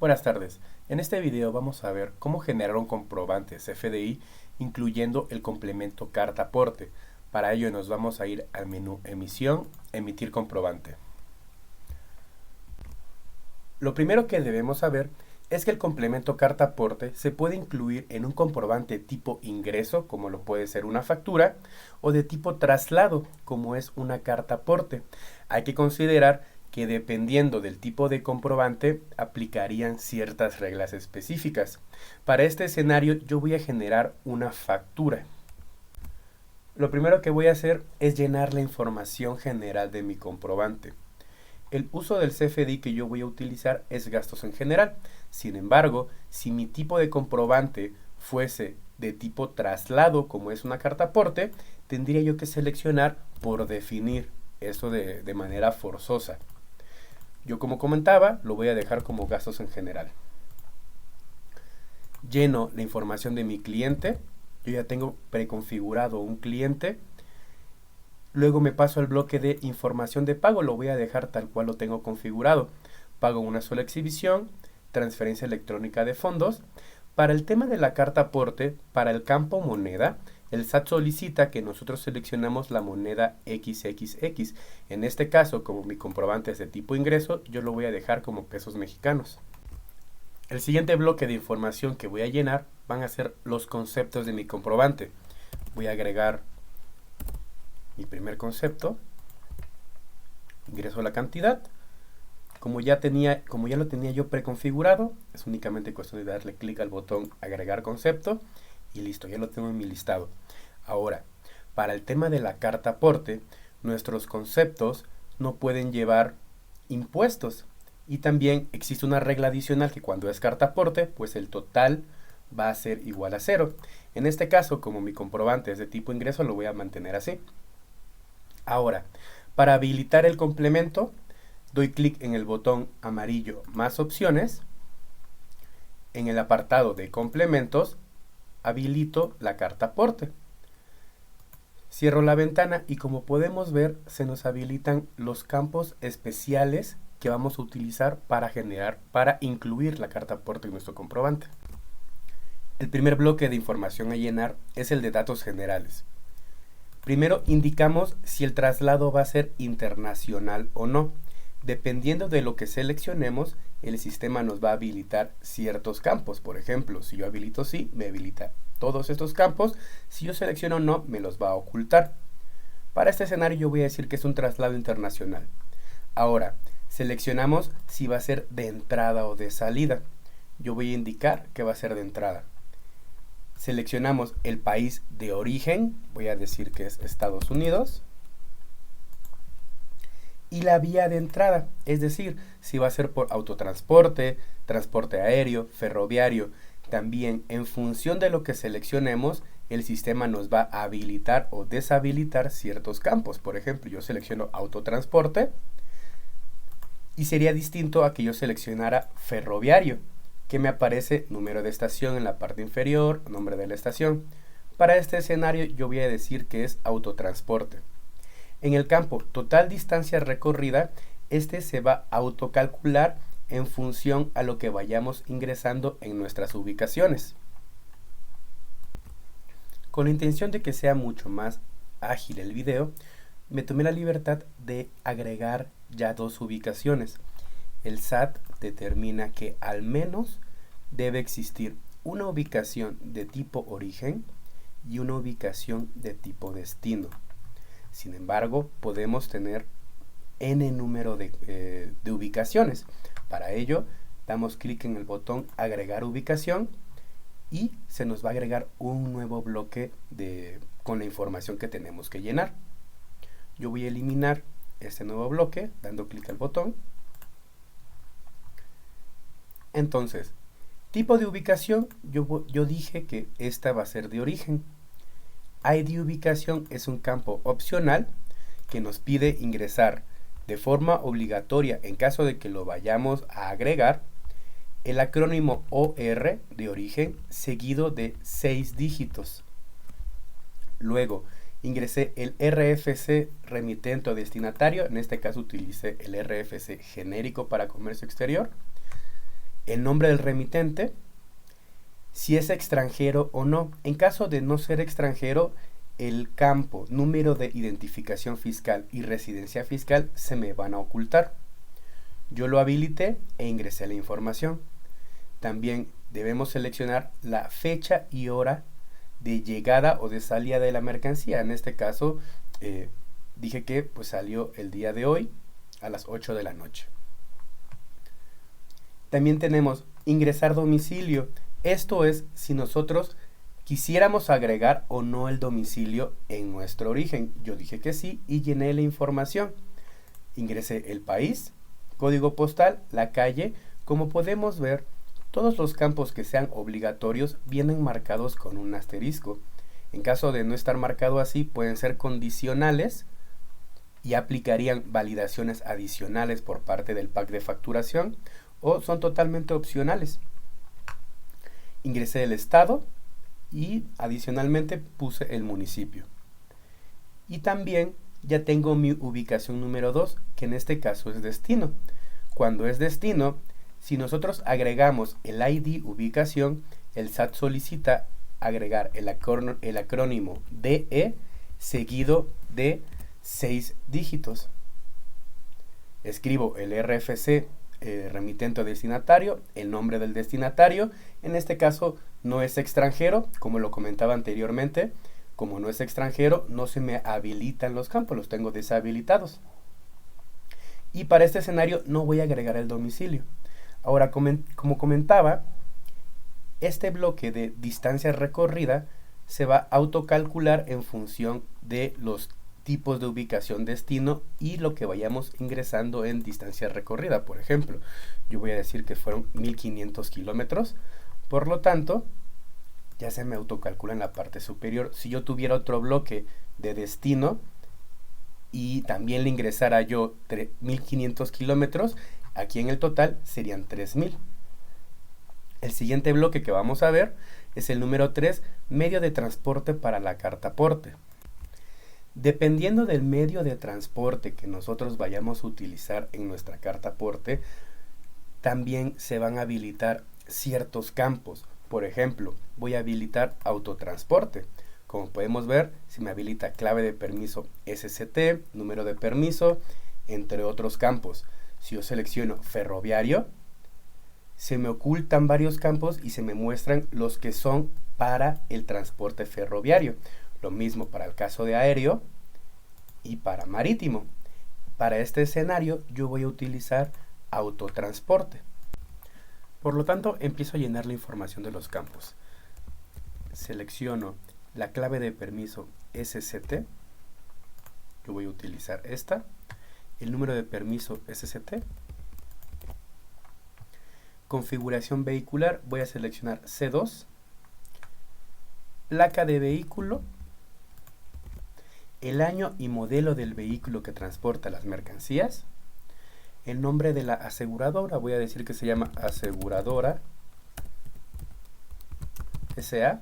Buenas tardes. En este video vamos a ver cómo generar un comprobante CFDI incluyendo el complemento carta aporte. Para ello nos vamos a ir al menú Emisión, Emitir comprobante. Lo primero que debemos saber es que el complemento carta aporte se puede incluir en un comprobante tipo ingreso, como lo puede ser una factura, o de tipo traslado, como es una carta aporte. Hay que considerar que dependiendo del tipo de comprobante aplicarían ciertas reglas específicas. Para este escenario yo voy a generar una factura. Lo primero que voy a hacer es llenar la información general de mi comprobante. El uso del CFDI que yo voy a utilizar es gastos en general. Sin embargo, si mi tipo de comprobante fuese de tipo traslado, como es una carta aporte, tendría yo que seleccionar por definir eso de manera forzosa. Yo, como comentaba, lo voy a dejar como gastos en general. Lleno la información de mi cliente. Yo ya tengo preconfigurado un cliente. Luego me paso al bloque de información de pago, lo voy a dejar tal cual lo tengo configurado. Pago una sola exhibición, transferencia electrónica de fondos. Para el tema de la carta aporte, para el campo moneda, el SAT solicita que nosotros seleccionamos la moneda XXX. En este caso, como mi comprobante es de tipo ingreso, yo lo voy a dejar como pesos mexicanos. El siguiente bloque de información que voy a llenar van a ser los conceptos de mi comprobante. Voy a agregar mi primer concepto, ingreso la cantidad. Como ya lo tenía yo preconfigurado, es únicamente cuestión de darle clic al botón agregar concepto y listo, ya lo tengo en mi listado. Ahora, para el tema de la carta aporte, nuestros conceptos no pueden llevar impuestos y también existe una regla adicional que cuando es carta aporte, pues el total va a ser igual a 0. En este caso, como mi comprobante es de tipo ingreso, lo voy a mantener así. Ahora, para habilitar el complemento, doy clic en el botón amarillo más opciones. En el apartado de complementos, habilito la carta aporte. Cierro la ventana y como podemos ver, se nos habilitan los campos especiales que vamos a utilizar para incluir la carta aporte en nuestro comprobante. El primer bloque de información a llenar es el de datos generales. Primero indicamos si el traslado va a ser internacional o no. Dependiendo de lo que seleccionemos, el sistema nos va a habilitar ciertos campos. Por ejemplo, si yo habilito sí, me habilita todos estos campos. Si yo selecciono no, me los va a ocultar. Para este escenario yo voy a decir que es un traslado internacional. Ahora, seleccionamos si va a ser de entrada o de salida. Yo voy a indicar que va a ser de entrada. Seleccionamos el país de origen, voy a decir que es Estados Unidos. Y la vía de entrada, es decir, si va a ser por autotransporte, transporte aéreo, ferroviario. También en función de lo que seleccionemos, el sistema nos va a habilitar o deshabilitar ciertos campos. Por ejemplo, yo selecciono autotransporte y sería distinto a que yo seleccionara ferroviario, que me aparece número de estación en la parte inferior, nombre de la estación. Para este escenario yo voy a decir que es autotransporte. En el campo total distancia recorrida, este se va a autocalcular en función a lo que vayamos ingresando en nuestras ubicaciones. Con la intención de que sea mucho más ágil el video, me tomé la libertad de agregar ya dos ubicaciones. El SAT determina que al menos debe existir una ubicación de tipo origen y una ubicación de tipo destino. Sin embargo, podemos tener n número de ubicaciones. Para ello, damos clic en el botón agregar ubicación y se nos va a agregar un nuevo bloque con la información que tenemos que llenar. Yo voy a eliminar este nuevo bloque dando clic al botón. Entonces, tipo de ubicación, yo dije que esta va a ser de origen. ID ubicación es un campo opcional que nos pide ingresar de forma obligatoria en caso de que lo vayamos a agregar el acrónimo OR de origen seguido de 6 dígitos. Luego ingresé el RFC remitente o destinatario, en este caso utilicé el RFC genérico para comercio exterior. el nombre del remitente, si es extranjero o no. En caso de no ser extranjero, el campo número de identificación fiscal y residencia fiscal se me van a ocultar. Yo lo habilité e ingresé la información. También debemos seleccionar la fecha y hora de llegada o de salida de la mercancía. En este caso, dije que pues salió el día de hoy a las 8 de la noche. También tenemos ingresar domicilio. Esto es si nosotros quisiéramos agregar o no el domicilio en nuestro origen. Yo dije que sí y llené la información. Ingresé el país, código postal, la calle. Como podemos ver, todos los campos que sean obligatorios vienen marcados con un asterisco. En caso de no estar marcado así, pueden ser condicionales y aplicarían validaciones adicionales por parte del PAC de facturación, o son totalmente opcionales. Ingresé el estado y adicionalmente puse el municipio. Y también ya tengo mi ubicación número 2, que en este caso es destino. Cuando es destino, si nosotros agregamos el ID ubicación, el SAT solicita agregar el acrónimo DE seguido de 6 dígitos. Escribo el RFC, remitente o destinatario, el nombre del destinatario. En este caso no es extranjero, como lo comentaba anteriormente. Como no es extranjero, no se me habilitan los campos, los tengo deshabilitados. Y para este escenario no voy a agregar el domicilio. Ahora, como comentaba, este bloque de distancia recorrida se va a autocalcular en función de los tipos de ubicación destino y lo que vayamos ingresando en distancia recorrida. Por ejemplo, yo voy a decir que fueron 1500 kilómetros, por lo tanto, ya se me autocalcula en la parte superior. Si yo tuviera otro bloque de destino y también le ingresara yo 1500 kilómetros, aquí en el total serían 3000. El siguiente bloque que vamos a ver es el número 3, medio de transporte para la carta aporte. Dependiendo del medio de transporte que nosotros vayamos a utilizar en nuestra carta aporte, también se van a habilitar ciertos campos. Por ejemplo, voy a habilitar autotransporte. Como podemos ver, se me habilita clave de permiso SCT, número de permiso, entre otros campos. Si yo selecciono ferroviario, se me ocultan varios campos y se me muestran los que son para el transporte ferroviario. Lo mismo para el caso de aéreo y para marítimo. Para este escenario yo voy a utilizar autotransporte. Por lo tanto, empiezo a llenar la información de los campos. Selecciono la clave de permiso SCT. Yo voy a utilizar esta. El número de permiso SCT. Configuración vehicular, voy a seleccionar C2. Placa de vehículo. El año y modelo del vehículo que transporta las mercancías. El nombre de la aseguradora, voy a decir que se llama Aseguradora S.A.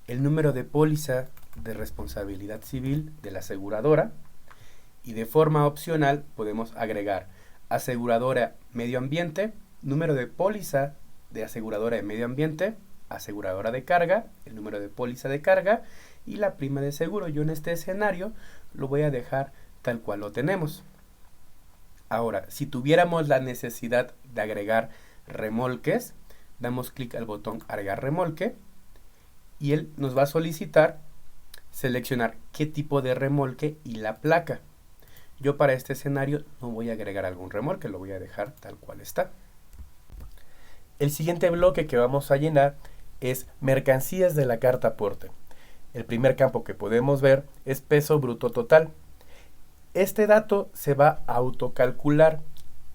El número de póliza de responsabilidad civil de la aseguradora. Y de forma opcional podemos agregar aseguradora medio ambiente, número de póliza de aseguradora de medio ambiente, aseguradora de carga, el número de póliza de carga y la prima de seguro. Yo en este escenario lo voy a dejar tal cual lo tenemos. Ahora, si tuviéramos la necesidad de agregar remolques, damos clic al botón agregar remolque y él nos va a solicitar seleccionar qué tipo de remolque y la placa. Yo para este escenario no voy a agregar algún remolque, lo voy a dejar tal cual está. El siguiente bloque que vamos a llenar es mercancías de la carta aporte. El primer campo que podemos ver es peso bruto total. Este dato se va a autocalcular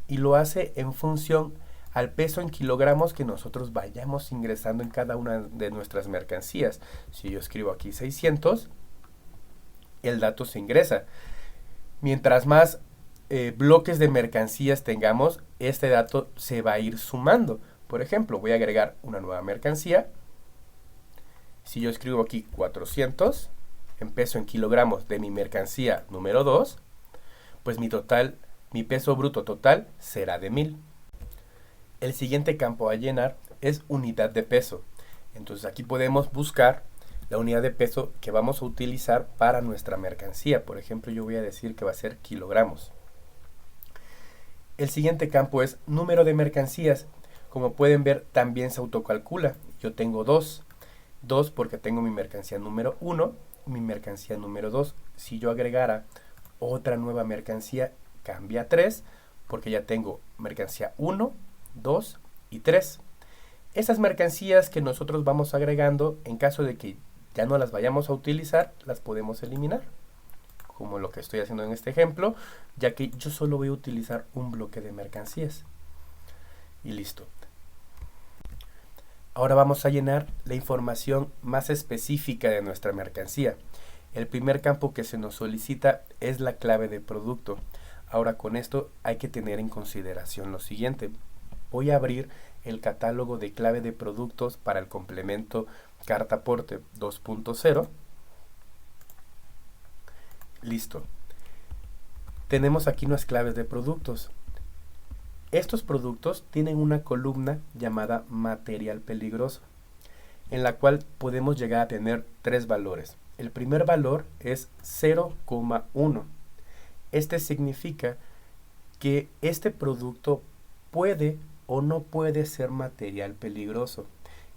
y lo hace en función al peso en kilogramos que nosotros vayamos ingresando en cada una de nuestras mercancías. Si yo escribo aquí 600, el dato se ingresa. Mientras más bloques de mercancías tengamos, este dato se va a ir sumando. Por ejemplo, voy a agregar una nueva mercancía. Si yo escribo aquí 400, en peso en kilogramos de mi mercancía número 2, pues mi total Mi peso bruto total será de 1000. El siguiente campo a llenar es unidad de peso. Entonces aquí podemos buscar la unidad de peso que vamos a utilizar para nuestra mercancía. Por ejemplo, yo voy a decir que va a ser kilogramos. El siguiente campo es número de mercancías. Como pueden ver, también se autocalcula. Yo tengo 2 porque tengo mi mercancía número 1 y mi mercancía número 2. Si yo agregara otra nueva mercancía, cambia a 3 porque ya tengo mercancía 1, 2 y 3. Esas mercancías que nosotros vamos agregando, en caso de que ya no las vayamos a utilizar, las podemos eliminar, como lo que estoy haciendo en este ejemplo, ya que yo solo voy a utilizar un bloque de mercancías. Y listo. Ahora vamos a llenar la información más específica de nuestra mercancía. El primer campo que se nos solicita es la clave de producto. Ahora con esto hay que tener en consideración lo siguiente. Voy a abrir el catálogo de clave de productos para el complemento Carta Aporte 2.0. Listo. Tenemos aquí unas claves de productos. Estos productos tienen una columna llamada material peligroso, en la cual podemos llegar a tener 3 valores. El primer valor es 0,1. Este significa que este producto puede o no puede ser material peligroso.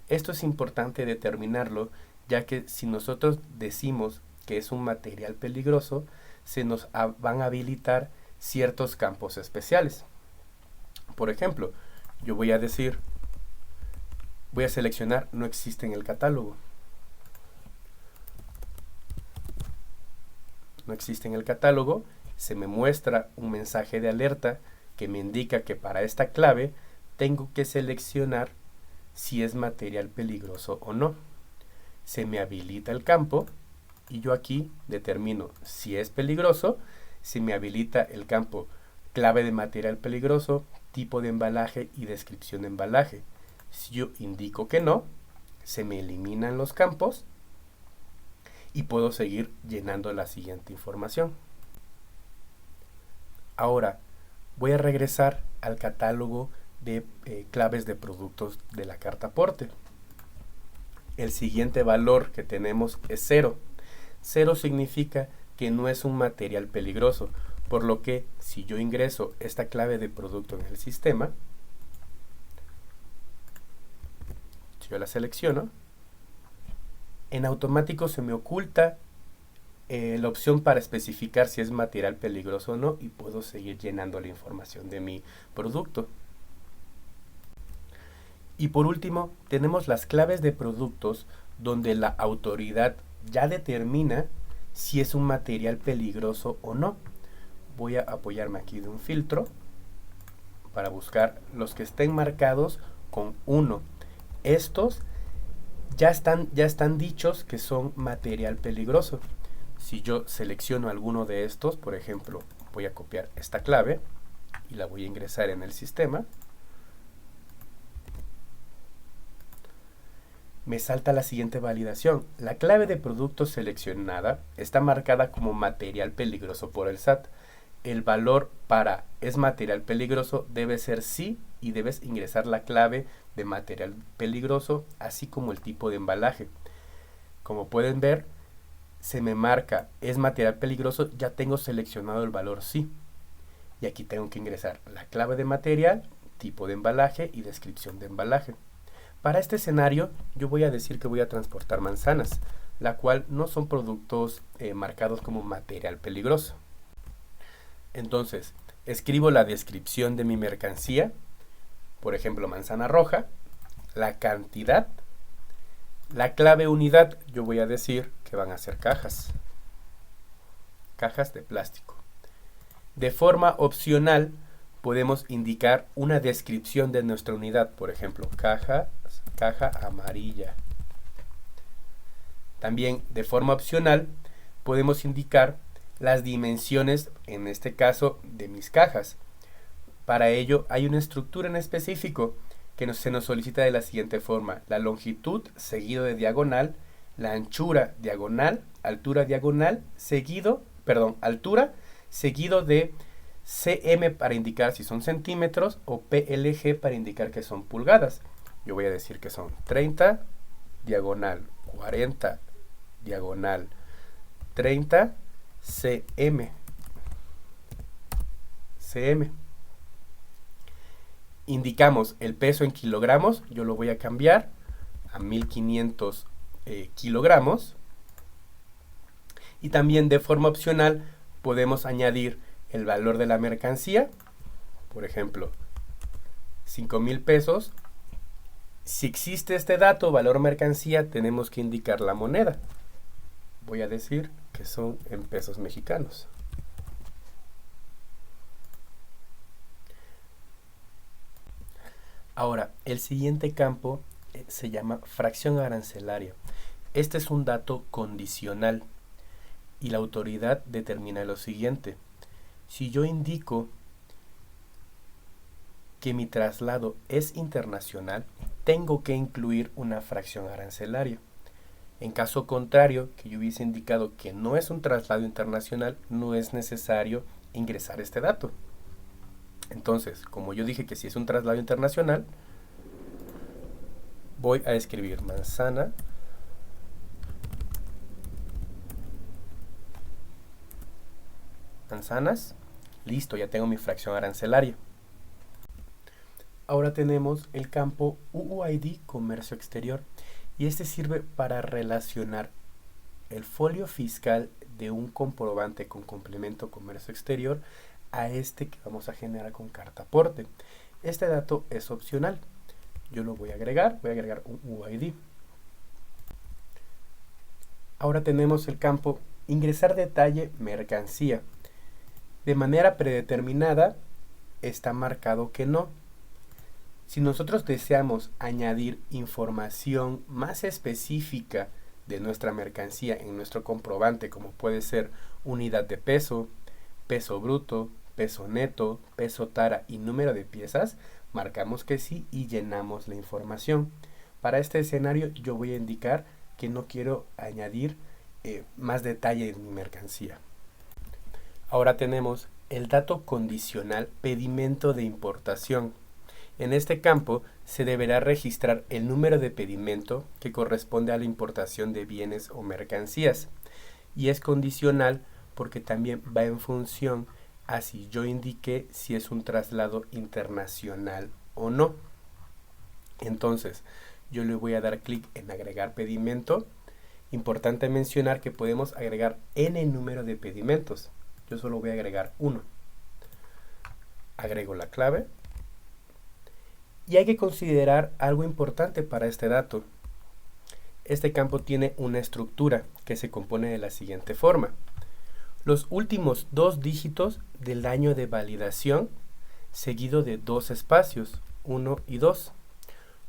Esto es importante determinarlo, ya que si nosotros decimos que es un material peligroso, se nos van a habilitar ciertos campos especiales. Por ejemplo, yo voy a decir, voy a seleccionar no existe en el catálogo. No existe en el catálogo, se me muestra un mensaje de alerta que me indica que para esta clave tengo que seleccionar si es material peligroso o no. Se me habilita el campo y yo aquí determino si es peligroso. Se me habilita el campo clave de material peligroso, tipo de embalaje y descripción de embalaje. Si yo indico que no, se me eliminan los campos y puedo seguir llenando la siguiente información. Ahora voy a regresar al catálogo de claves de productos de la carta aporte. El siguiente valor que tenemos es 0. 0 significa que no es un material peligroso, por lo que si yo ingreso esta clave de producto en el sistema, si yo la selecciono, en automático se me oculta la opción para especificar si es material peligroso o no y puedo seguir llenando la información de mi producto. Y por último, tenemos las claves de productos donde la autoridad ya determina si es un material peligroso o no. Voy a apoyarme aquí de un filtro para buscar los que estén marcados con 1. Estos ya están dichos que son material peligroso. Si yo selecciono alguno de estos, por ejemplo, voy a copiar esta clave y la voy a ingresar en el sistema, me salta la siguiente validación. La clave de producto seleccionada está marcada como material peligroso por el SAT. El valor para es material peligroso debe ser sí y debes ingresar la clave de material peligroso, así como el tipo de embalaje. Como pueden ver, se me marca es material peligroso, ya tengo seleccionado el valor sí. Y aquí tengo que ingresar la clave de material, tipo de embalaje y descripción de embalaje. Para este escenario, yo voy a decir que voy a transportar manzanas, la cual no son productos marcados como material peligroso. Entonces, escribo la descripción de mi mercancía, por ejemplo, manzana roja, la cantidad, la clave unidad, yo voy a decir que van a ser cajas de plástico. De forma opcional, podemos indicar una descripción de nuestra unidad, por ejemplo, caja amarilla. También de forma opcional podemos indicar las dimensiones, en este caso, de mis cajas. Para ello hay una estructura en específico que se nos solicita de la siguiente forma: la longitud seguido de diagonal, la anchura diagonal, altura diagonal, altura seguido de cm para indicar si son centímetros o PLG para indicar que son pulgadas. Yo voy a decir que son 30, diagonal 40, diagonal 30, cm. Indicamos el peso en kilogramos, yo lo voy a cambiar a 1500 kilogramos. Y también de forma opcional podemos añadir el valor de la mercancía, por ejemplo, 5,000 pesos. Si existe este dato, valor mercancía, tenemos que indicar la moneda. Voy a decir que son en pesos mexicanos. Ahora, el siguiente campo se llama fracción arancelaria. Este es un dato condicional y la autoridad determina lo siguiente. Si yo indico que mi traslado es internacional, tengo que incluir una fracción arancelaria. En caso contrario, que yo hubiese indicado que no es un traslado internacional, no es necesario ingresar este dato. Entonces, como yo dije que si es un traslado internacional, voy a escribir manzanas, listo, ya tengo mi fracción arancelaria. Ahora tenemos el campo UUID Comercio Exterior y este sirve para relacionar el folio fiscal de un comprobante con complemento comercio exterior a este que vamos a generar con carta aporte. Este dato es opcional. Yo lo voy a agregar un UID. Ahora tenemos el campo ingresar detalle mercancía. De manera predeterminada está marcado que no. Si nosotros deseamos añadir información más específica de nuestra mercancía en nuestro comprobante, como puede ser unidad de peso, peso bruto, peso neto, peso tara y número de piezas, marcamos que sí y llenamos la información. Para este escenario yo voy a indicar que no quiero añadir más detalle en mi mercancía. Ahora tenemos el dato condicional pedimento de importación. En este campo se deberá registrar el número de pedimento que corresponde a la importación de bienes o mercancías y es condicional porque también va en función a si yo indiqué si es un traslado internacional o no. Entonces yo le voy a dar clic en agregar pedimento. Importante mencionar que podemos agregar n número de pedimentos. Yo solo voy a agregar uno. Agrego la clave. Y hay que considerar algo importante para este dato. Este campo tiene una estructura que se compone de la siguiente forma. Los últimos 2 dígitos del año de validación, seguido de 2 espacios, 1 y 2.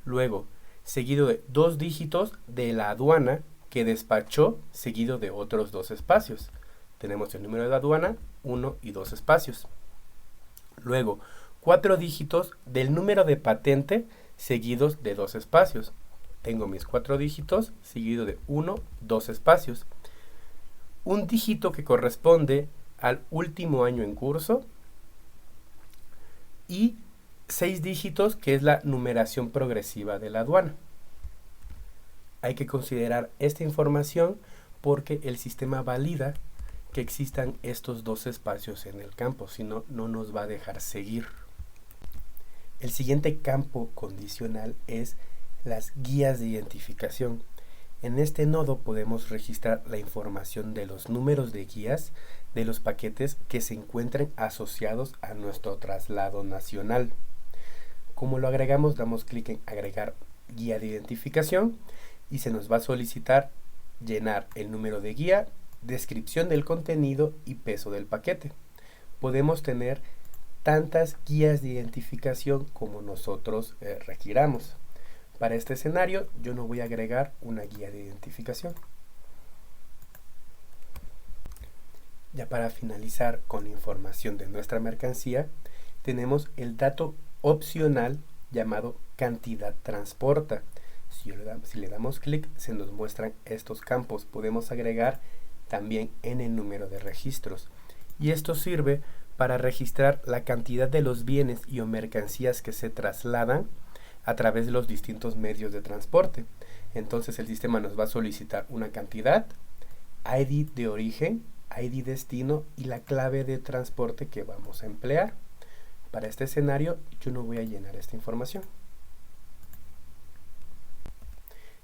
Luego, seguido de 2 dígitos de la aduana que despachó, seguido de otros 2 espacios. Tenemos el número de la aduana, 1 y 2 espacios. Luego, 4 dígitos del número de patente seguidos de 2 espacios. Tengo mis 4 dígitos seguido de 1, 2 espacios. Un dígito que corresponde al último año en curso y 6 dígitos que es la numeración progresiva de la aduana. Hay que considerar esta información porque el sistema valida que existan estos 2 espacios en el campo, si no, no nos va a dejar seguir. El siguiente campo condicional es las guías de identificación. En este nodo podemos registrar la información de los números de guías de los paquetes que se encuentren asociados a nuestro traslado nacional. Como lo agregamos, damos clic en agregar guía de identificación y se nos va a solicitar llenar el número de guía, descripción del contenido y peso del paquete. Podemos tener tantas guías de identificación como nosotros requiramos. Para este escenario yo no voy a agregar una guía de identificación. Ya para finalizar con la información de nuestra mercancía, tenemos el dato opcional llamado cantidad transporta. Si le damos clic, se nos muestran estos campos. Podemos agregar también n número de registros. Y esto sirve para registrar la cantidad de los bienes y o mercancías que se trasladan a través de los distintos medios de transporte. Entonces el sistema nos va a solicitar una cantidad, ID de origen, ID destino y la clave de transporte que vamos a emplear. Para este escenario yo no voy a llenar esta información.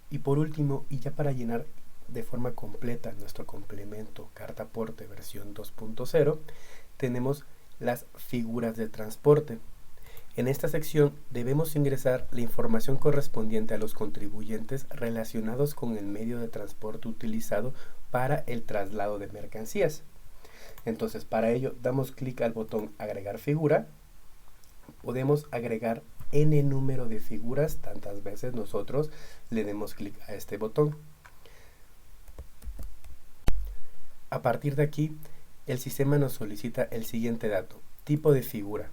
Y por último, y ya para llenar de forma completa nuestro complemento carta aporte versión 2.0, tenemos las figuras de transporte. En esta sección debemos ingresar la información correspondiente a los contribuyentes relacionados con el medio de transporte utilizado para el traslado de mercancías. Entonces, para ello damos clic al botón agregar figura. Podemos agregar n número de figuras tantas veces nosotros le demos clic a este botón. A partir de aquí, el sistema nos solicita el siguiente dato: tipo de figura.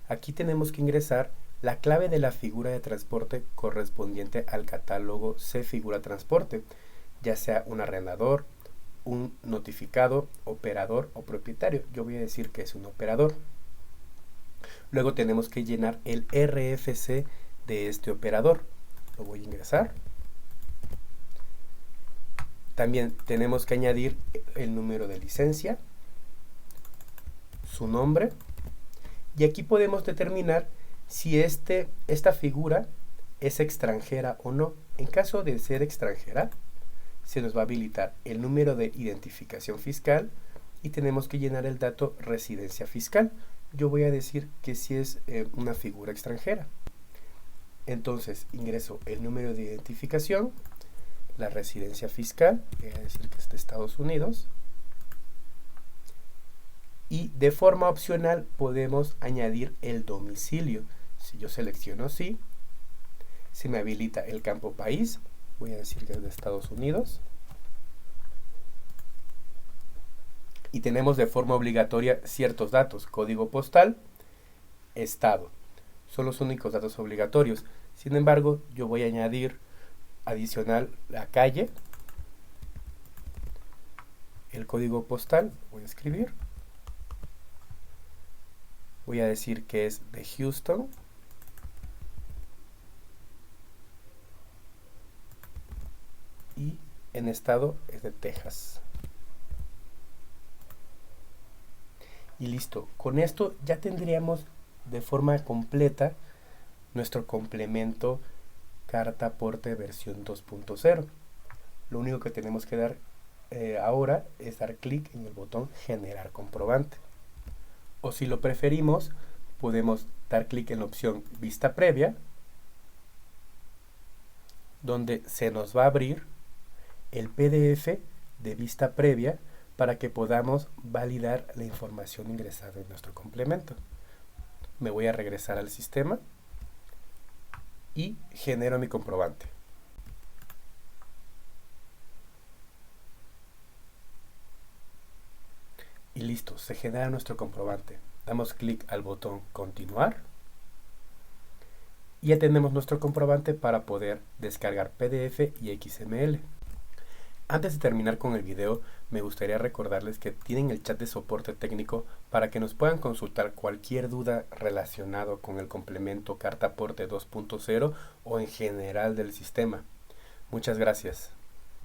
Aquí tenemos que ingresar la clave de la figura de transporte correspondiente al catálogo C figura transporte, ya sea un arrendador, un notificado, operador o propietario. Yo voy a decir que es un operador. Luego tenemos que llenar el RFC de este operador. Lo voy a ingresar. También tenemos que añadir el número de licencia, su nombre, y aquí podemos determinar si esta figura es extranjera o no. En caso de ser extranjera, se nos va a habilitar el número de identificación fiscal y tenemos que llenar el dato residencia fiscal. Yo voy a decir que sí es una figura extranjera. Entonces ingreso el número de identificación, la residencia fiscal, voy a decir que es de Estados Unidos, y de forma opcional podemos añadir el domicilio. Si yo selecciono sí, se me habilita el campo país, voy a decir que es de Estados Unidos, y tenemos de forma obligatoria ciertos datos: código postal, estado. Son los únicos datos obligatorios. Sin embargo, yo voy a añadir adicional la calle, el código postal, voy a escribir, voy a decir que es de Houston, y en estado es de Texas. Y listo, con esto ya tendríamos de forma completa nuestro complemento carta aporte versión 2.0. Lo único que tenemos que dar ahora es dar clic en el botón generar comprobante. O si lo preferimos, podemos dar clic en la opción vista previa, donde se nos va a abrir el PDF de vista previa para que podamos validar la información ingresada en nuestro complemento. Me voy a regresar al sistema y genero mi comprobante. Y listo, se genera nuestro comprobante. Damos clic al botón continuar y ya tenemos nuestro comprobante para poder descargar PDF y XML. Antes de terminar con el video, me gustaría recordarles que tienen el chat de soporte técnico para que nos puedan consultar cualquier duda relacionado con el complemento carta aporte 2.0 o en general del sistema. Muchas gracias.